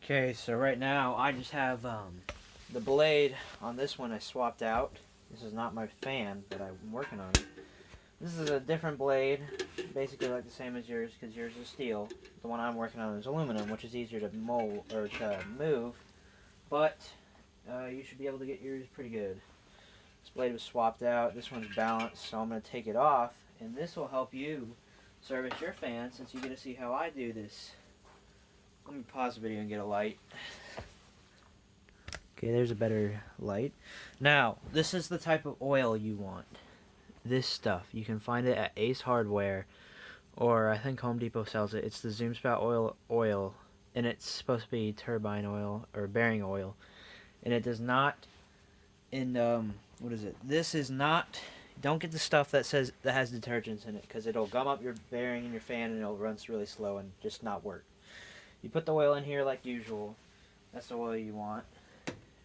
Okay, so right now I just have the blade on this one I swapped out. This is not my fan, but I'm working on it. This is a different blade, basically like the same as yours, because yours is steel. The one I'm working on is aluminum, which is easier to mold or to move, but you should be able to get yours pretty good. This blade was swapped out. This one's balanced, so I'm going to take it off, and this will help you service your fan since you get to see how I do this. Let me pause the video and get a light. Okay, there's a better light. Now, this is the type of oil you want. This stuff. You can find it at Ace Hardware, or I think Home Depot sells it. It's the Zoom Spout oil, and it's supposed to be turbine oil, or bearing oil. And it does not, what is it? This is not, don't get the stuff that has detergents in it, because it'll gum up your bearing in your fan, and it'll run really slow and just not work. You put the oil in here like usual. That's the oil you want.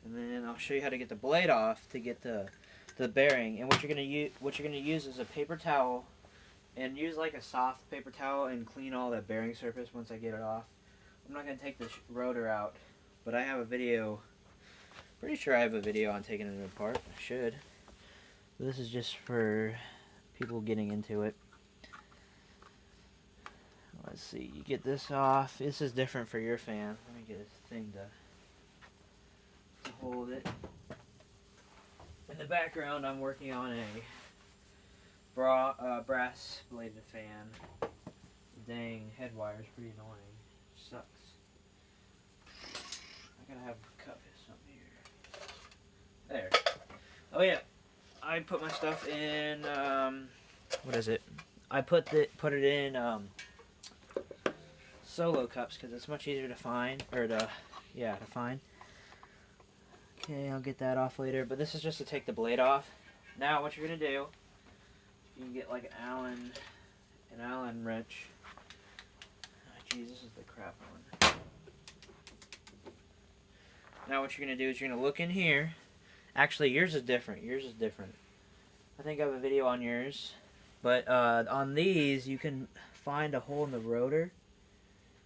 And then I'll show you how to get the blade off to get the bearing. And what you're gonna use is a paper towel, and use like a soft paper towel and clean all that bearing surface once I get it off. I'm not gonna take the rotor out, but I have a video. Pretty sure I have a video on taking it apart. I should. But this is just for people getting into it. Let's see, you get this off. This is different for your fan. Let me get a thing to hold it. In the background, I'm working on a brass bladed fan. The dang head wire is pretty annoying. Sucks. I gotta have a cup or something here. There. Oh yeah, I put my stuff in. What is it? I put it in. Solo cups because it's much easier to find, or to find. Okay, I'll get that off later, but this is just to take the blade off. Now what you're gonna do, you can get like an Allen wrench. Oh, geez, this is the crap one. Now what you're gonna do is you're gonna look in here. Actually, yours is different. I think I have a video on yours, but on these you can find a hole in the rotor.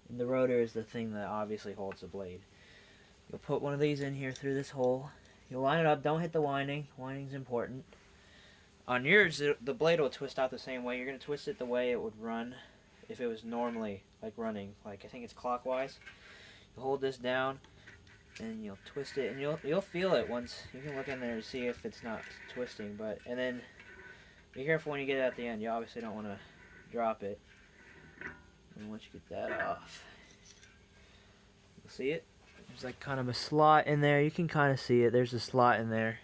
And the rotor is the thing that obviously holds the blade. You'll put one of these in here through this hole. You'll line it up. Don't hit the winding. Winding's important. On yours, the blade will twist out the same way. You're going to twist it the way it would run if it was normally like running. Like I think it's clockwise. You hold this down and you'll twist it, and you'll feel it once. You can look in there to see if it's not twisting. And then be careful when you get it at the end. You obviously don't want to drop it. And once you get that off, you'll see it. There's like kind of a slot in there. You can kind of see it. There's a slot in there.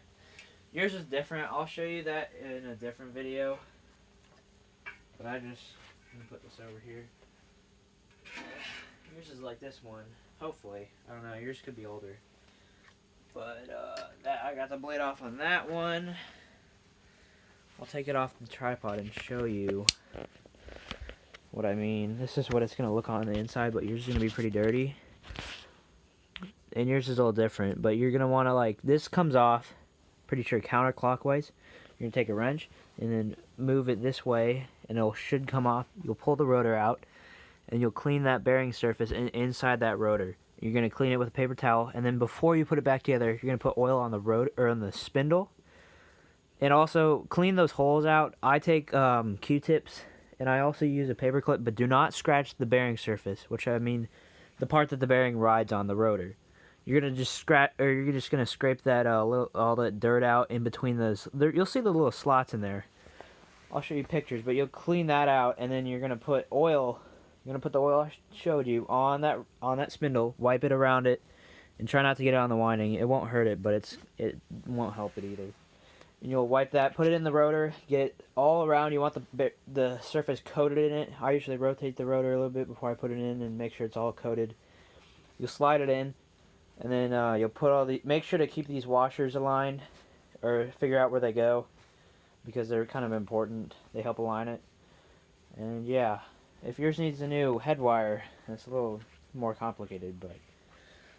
Yours is different. I'll show you that in a different video. But I'm gonna put this over here. Yours is like this one. Hopefully. I don't know. Yours could be older. But I got the blade off on that one. I'll take it off the tripod and show you what I mean. This is what it's going to look on the inside, but yours is going to be pretty dirty. And yours is a little different, but you're going to want to, like, this comes off, pretty sure counterclockwise. You're going to take a wrench and then move it this way, and it should come off. You'll pull the rotor out, and you'll clean that bearing surface inside that rotor. You're going to clean it with a paper towel, and then before you put it back together, you're going to put oil on the rotor, or on the spindle. And also, clean those holes out. I take Q-tips, and I also use a paper clip, but do not scratch the bearing surface, which I mean the part that the bearing rides on, the rotor. You're gonna just you're just gonna scrape that all that dirt out in between those. You'll see the little slots in there. I'll show you pictures, but you'll clean that out, and then you're gonna put oil. You're gonna put the oil I showed you on that spindle. Wipe it around it, and try not to get it on the winding. It won't hurt it, but it won't help it either. And you'll wipe that, put it in the rotor, get it all around. You want the surface coated in it. I usually rotate the rotor a little bit before I put it in and make sure it's all coated. You'll slide it in, and then you'll put make sure to keep these washers aligned, or figure out where they go, because they're kind of important. They help align it. And yeah, if yours needs a new head wire, it's a little more complicated, but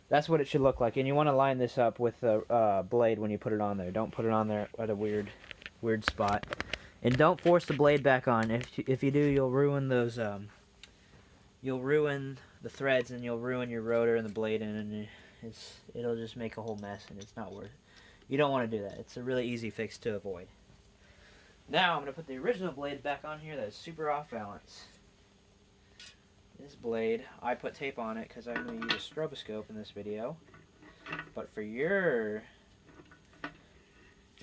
that's what it should look like. And you want to line this up with the blade when you put it on there. Don't put it on there at a weird spot. And don't force the blade back on. If you do, you'll ruin those. You'll ruin the threads, and you'll ruin your rotor and the blade, and it'll just make a whole mess, and it's not worth it. You don't want to do that. It's a really easy fix to avoid. Now I'm going to put the original blade back on here that is super off balance. This blade, I put tape on it because I'm going to use a stroboscope in this video. But for in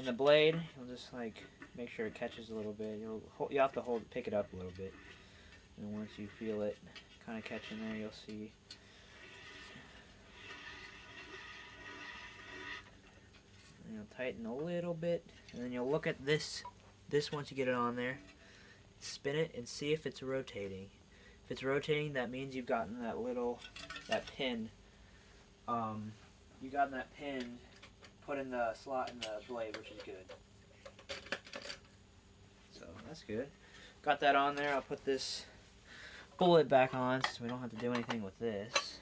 the blade, you'll just like make sure it catches a little bit. You have to pick it up a little bit. And once you feel it kind of catching there, you'll see. And you'll tighten a little bit, and then you'll look at this once you get it on there. Spin it and see if it's rotating. If it's rotating, that means you've gotten that pin. You got that pin put in the slot in the blade, which is good. So that's good. Got that on there. I'll put this bullet back on so we don't have to do anything with this.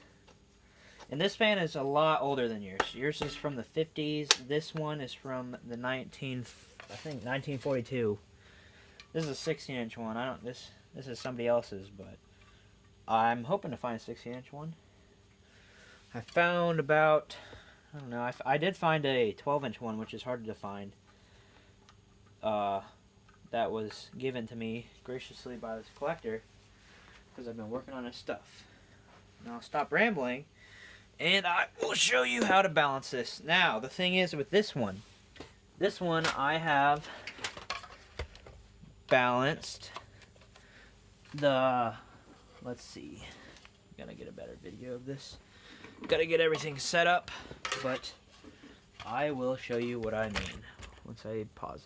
And this fan is a lot older than yours. Yours is from the 50s. This one is from the 1942. This is a 16-inch one. This is somebody else's, but I'm hoping to find a 16-inch one. I found about, I don't know, I did find a 12-inch one, which is harder to find. That was given to me graciously by this collector because I've been working on his stuff. Now I'll stop rambling, and I will show you how to balance this. Now, the thing is with this one I have balanced let's see, gotta get a better video of this. Gotta get everything set up, but I will show you what I mean once I pause it.